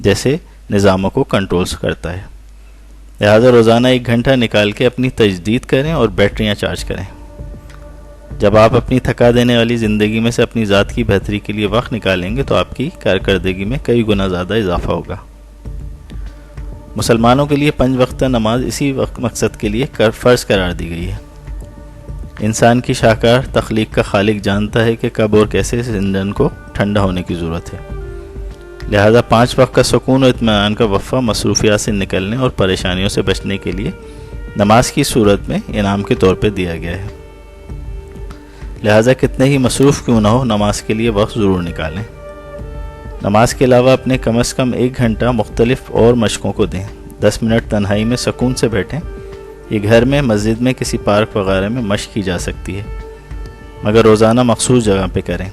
جیسے نظاموں کو کنٹرول کرتا ہے۔ لہٰذا روزانہ 1 گھنٹہ نکال کے اپنی تجدید کریں اور بیٹریاں چارج کریں۔ جب آپ اپنی تھکا دینے والی زندگی میں سے اپنی ذات کی بہتری کے لیے وقت نکالیں گے تو آپ کی کارکردگی میں کئی گنا زیادہ اضافہ ہوگا۔ مسلمانوں کے لیے 5 وقتہ نماز اسی مقصد کے لیے فرض قرار دی گئی ہے۔ انسان کی شاہکار تخلیق کا خالق جانتا ہے کہ کب اور کیسے اس انجن کو ٹھنڈا ہونے کی ضرورت ہے، لہذا 5 وقت کا سکون اور اطمینان کا وقفہ مصروفیات سے نکلنے اور پریشانیوں سے بچنے کے لیے نماز کی صورت میں انعام کے طور پہ دیا گیا ہے۔ لہذا کتنے ہی مصروف کیوں نہ ہو، نماز کے لیے وقت ضرور نکالیں۔ نماز کے علاوہ اپنے کم از کم 1 گھنٹہ مختلف اور مشقوں کو دیں۔ 10 منٹ تنہائی میں سکون سے بیٹھیں۔ یہ گھر میں، مسجد میں، کسی پارک وغیرہ میں مشق کی جا سکتی ہے، مگر روزانہ مخصوص جگہ پہ کریں۔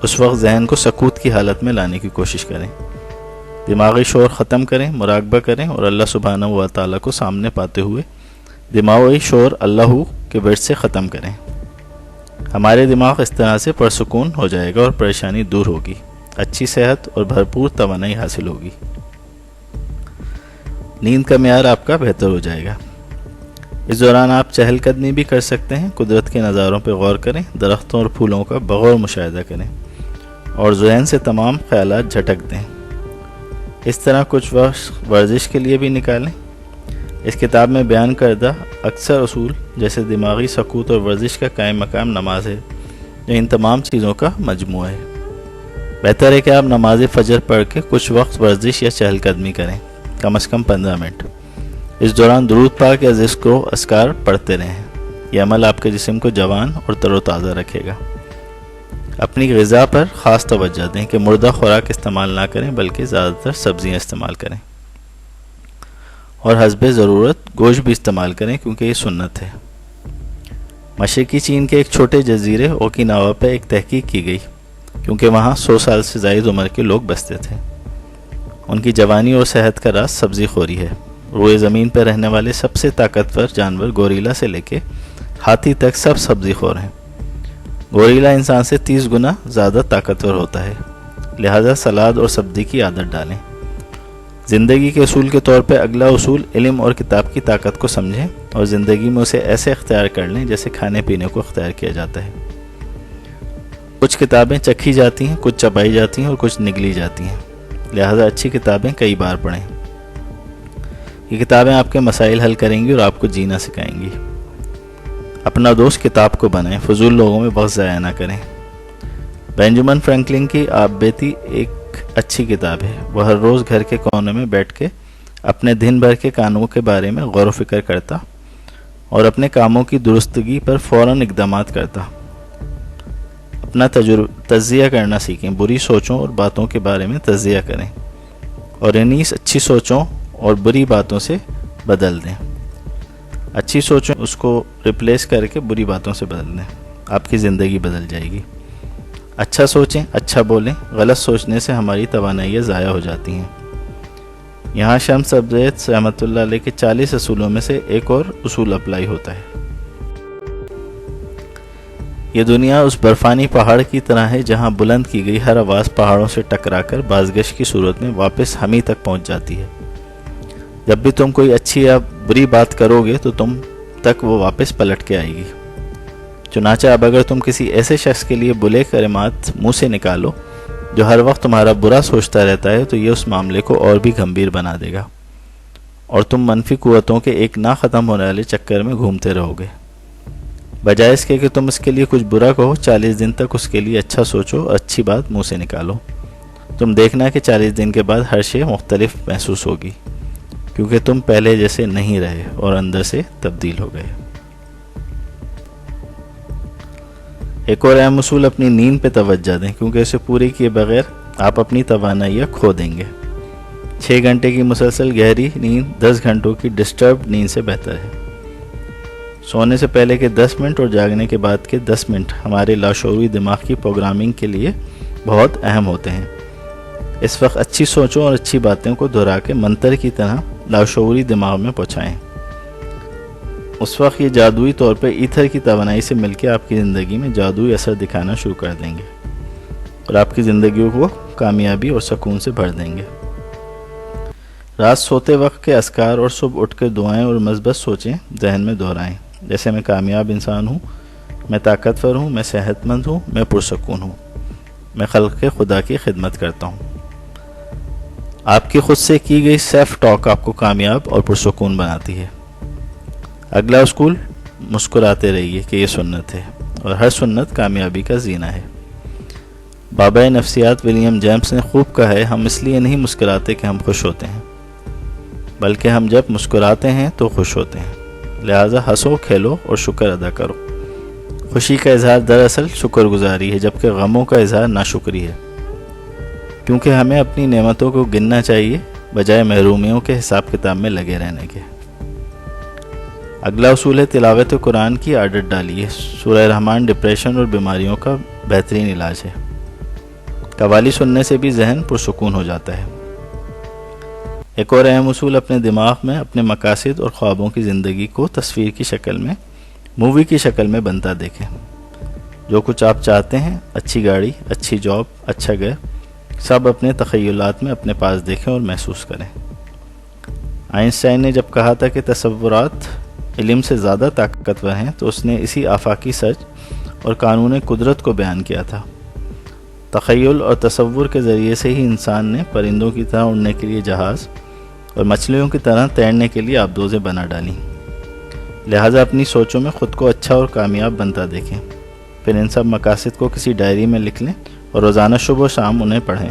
اس وقت ذہن کو سکوت کی حالت میں لانے کی کوشش کریں، دماغی شور ختم کریں، مراقبہ کریں اور اللہ سبحانہ و تعالیٰ کو سامنے پاتے ہوئے دماغی شور اللہ کے ورد سے ختم کریں۔ ہمارے دماغ اس طرح سے پرسکون ہو جائے گا اور پریشانی دور ہوگی، اچھی صحت اور بھرپور توانائی حاصل ہوگی۔ نیند کا معیار آپ کا بہتر ہو جائے گا۔ اس دوران آپ چہل قدمی بھی کر سکتے ہیں، قدرت کے نظاروں پہ غور کریں، درختوں اور پھولوں کا بغور مشاہدہ کریں اور ذہن سے تمام خیالات جھٹک دیں۔ اس طرح کچھ وقت ورزش کے لیے بھی نکالیں۔ اس کتاب میں بیان کردہ اکثر اصول جیسے دماغی سکوت اور ورزش کا قائم مقام نماز ہے، جو ان تمام چیزوں کا مجموعہ ہے۔ بہتر ہے کہ آپ نماز فجر پڑھ کے کچھ وقت ورزش یا چہل قدمی کریں، کم از کم 15 منٹ۔ اس دوران درود پاک یا ذکر و اذکار پڑھتے رہیں۔ یہ عمل آپ کے جسم کو جوان اور تر و تازہ رکھے گا۔ اپنی غذا پر خاص توجہ دیں کہ مردہ خوراک استعمال نہ کریں، بلکہ زیادہ تر سبزیاں استعمال کریں اور حسب ضرورت گوشت بھی استعمال کریں، کیونکہ یہ سنت ہے۔ مشرقی چین کے ایک چھوٹے جزیرے اوکیناوا پہ ایک تحقیق کی گئی، کیونکہ وہاں 100 سال سے زائد عمر کے لوگ بستے تھے۔ ان کی جوانی اور صحت کا راز سبزی خوری ہے۔ روئے زمین پہ رہنے والے سب سے طاقتور جانور گوریلا سے لے کے ہاتھی تک سب سبزی خور ہیں۔ گوریلا انسان سے 30 گنا زیادہ طاقتور ہوتا ہے، لہذا سلاد اور سبزی کی عادت ڈالیں۔ زندگی کے اصول کے طور پہ اگلا اصول علم اور کتاب کی طاقت کو سمجھیں اور زندگی میں اسے ایسے اختیار کر لیں جیسے کھانے پینے کو اختیار کیا جاتا ہے۔ کچھ کتابیں چکھی جاتی ہیں، کچھ چبائی جاتی ہیں اور کچھ نگلی جاتی ہیں، لہذا اچھی کتابیں کئی بار پڑھیں۔ یہ کتابیں آپ کے مسائل حل کریں گی اور آپ کو جینا سکھائیں گی۔ اپنا دوست کتاب کو بنائیں، فضول لوگوں میں وقت ضائع نہ کریں۔ بینجامن فرینکلن کی آپ بیتی ایک اچھی کتاب ہے۔ وہ ہر روز گھر کے کونے میں بیٹھ کے اپنے دن بھر کے کاموں کے بارے میں غور و فکر کرتا اور اپنے کاموں کی درستگی پر فوراً اقدامات کرتا۔ اپنا تجزیہ کرنا سیکھیں، بری سوچوں اور باتوں کے بارے میں تجزیہ کریں اور انہیں اچھی سوچوں اور بری باتوں سے بدل دیں۔ اچھی سوچیں اس کو ریپلیس کر کے بری باتوں سے بدل دیں، آپ کی زندگی بدل جائے گی۔ اچھا سوچیں، اچھا بولیں، غلط سوچنے سے ہماری توانائیاں ضائع ہو جاتی ہیں۔ یہاں شمس ابزید رحمۃ اللہ علیہ کے 40 اصولوں میں سے ایک اور اصول اپلائی ہوتا ہے۔ یہ دنیا اس برفانی پہاڑ کی طرح ہے جہاں بلند کی گئی ہر آواز پہاڑوں سے ٹکرا کر بازگشت کی صورت میں واپس ہم ہی تک پہنچ جاتی ہے۔ جب بھی تم کوئی اچھی یا بری بات کرو گے تو تم تک وہ واپس پلٹ کے آئے گی۔ چنانچہ اب اگر تم کسی ایسے شخص کے لیے برے کلمات منہ سے نکالو جو ہر وقت تمہارا برا سوچتا رہتا ہے، تو یہ اس معاملے کو اور بھی گمبھیر بنا دے گا اور تم منفی قوتوں کے ایک نہ ختم ہونے والے چکر میں گھومتے رہو گے۔ بجائے اس کے کہ تم اس کے لیے کچھ برا کہو، 40 دن تک اس کے لیے اچھا سوچو اور اچھی بات منہ سے نکالو۔ تم دیکھنا کہ 40 دن کے بعد ہر شے مختلف محسوس ہوگی، کیونکہ تم پہلے جیسے نہیں رہے اور اندر سے تبدیل ہو گئے۔ ایک اور اہم اصول، اپنی نیند پہ توجہ دیں، کیونکہ اسے پوری کیے بغیر آپ اپنی توانائیاں کھو دیں گے۔ 6 گھنٹے کی مسلسل گہری نیند 10 گھنٹوں کی ڈسٹربڈ نیند سے بہتر ہے۔ سونے سے پہلے کے 10 منٹ اور جاگنے کے بعد کے 10 منٹ ہمارے لاشعوری دماغ کی پروگرامنگ کے لیے بہت اہم ہوتے ہیں۔ اس وقت اچھی سوچوں اور اچھی باتوں کو دہرا کے منتر کی طرح لاشعوری دماغ میں پہنچائیں۔ اس وقت یہ جادوئی طور پہ ایتھر کی توانائی سے مل کے آپ کی زندگی میں جادوئی اثر دکھانا شروع کر دیں گے اور آپ کی زندگیوں کو کامیابی اور سکون سے بھر دیں گے۔ رات سوتے وقت کے اذکار اور صبح اٹھ کے دعائیں اور مثبت سوچیں ذہن میں دہرائیں، جیسے میں کامیاب انسان ہوں، میں طاقتور ہوں، میں صحت مند ہوں، میں پرسکون ہوں، میں خلق خدا کی خدمت کرتا ہوں۔ آپ کی خود سے کی گئی سیلف ٹاک آپ کو کامیاب اور پرسکون بناتی ہے۔ اگلا اصول، مسکراتے رہیے کہ یہ سنت ہے، اور ہر سنت کامیابی کا زینہ ہے۔ بابا نفسیات ولیم جیمس نے خوب کہا ہے، ہم اس لیے نہیں مسکراتے کہ ہم خوش ہوتے ہیں، بلکہ ہم جب مسکراتے ہیں تو خوش ہوتے ہیں، لہٰذا ہنسو، کھیلو اور شکر ادا کرو۔ خوشی کا اظہار دراصل شکر گزاری ہے، جبکہ غموں کا اظہار ناشکری ہے، کیونکہ ہمیں اپنی نعمتوں کو گننا چاہیے بجائے محرومیوں کے حساب کتاب میں لگے رہنے کے۔ اگلا اصول ہے، تلاوت قرآن کی عادت ڈالیے۔ سورہ رحمان ڈپریشن اور بیماریوں کا بہترین علاج ہے۔ قوالی سننے سے بھی ذہن پرسکون ہو جاتا ہے۔ ایک اور اہم اصول، اپنے دماغ میں اپنے مقاصد اور خوابوں کی زندگی کو تصویر کی شکل میں، مووی کی شکل میں بنتا دیکھیں۔ جو کچھ آپ چاہتے ہیں، اچھی گاڑی، اچھی جاب، اچھا گھر، سب اپنے تخیلات میں اپنے پاس دیکھیں اور محسوس کریں۔ آئنسٹائن نے جب کہا تھا کہ تصورات علم سے زیادہ طاقتور ہیں، تو اس نے اسی آفاقی سچ اور قانون قدرت کو بیان کیا تھا۔ تخیل اور تصور کے ذریعے سے ہی انسان نے پرندوں کی طرح اڑنے کے لیے جہاز اور مچھلیوں کی طرح تیرنے کے لیے آبدوزیں بنا ڈالیں۔ لہٰذا اپنی سوچوں میں خود کو اچھا اور کامیاب بنتا دیکھیں، پھر ان سب مقاصد کو کسی ڈائری میں لکھ لیں اور روزانہ صبح و شام انہیں پڑھیں۔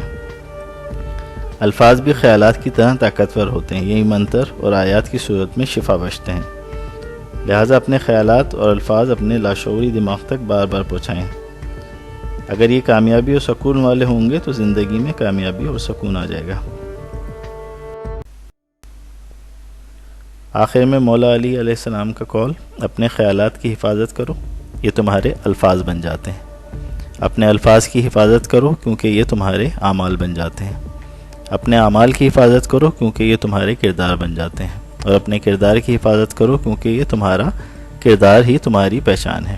الفاظ بھی خیالات کی طرح طاقتور ہوتے ہیں، یہی منتر اور آیات کی صورت میں شفا بخشتے ہیں۔ لہٰذا اپنے خیالات اور الفاظ اپنے لاشعوری دماغ تک بار بار پہنچائیں۔ اگر یہ کامیابی اور سکون والے ہوں گے تو زندگی میں کامیابی اور سکون آ جائے گا۔ آخر میں مولا علی علیہ السلام کا قول، اپنے خیالات کی حفاظت کرو، یہ تمہارے الفاظ بن جاتے ہیں۔ اپنے الفاظ کی حفاظت کرو کیونکہ یہ تمہارے اعمال بن جاتے ہیں۔ اپنے اعمال کی حفاظت کرو کیونکہ یہ تمہارے کردار بن جاتے ہیں، اور اپنے کردار کی حفاظت کرو کیونکہ یہ تمہارا کردار ہی تمہاری پہچان ہے۔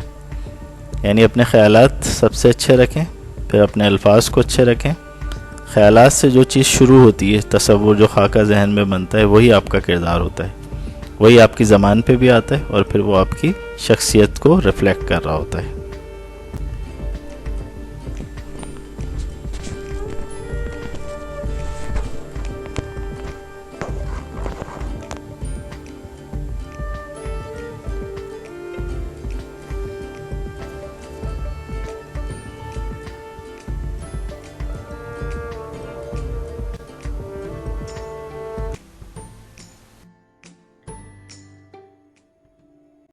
یعنی اپنے خیالات سب سے اچھے رکھیں، پھر اپنے الفاظ کو اچھے رکھیں۔ خیالات سے جو چیز شروع ہوتی ہے، تصور جو خاکہ ذہن میں بنتا ہے، وہی آپ کا کردار ہوتا ہے، وہی آپ کی زبان پہ بھی آتا ہے، اور پھر وہ آپ کی شخصیت کو ریفلیکٹ کر رہا ہوتا ہے۔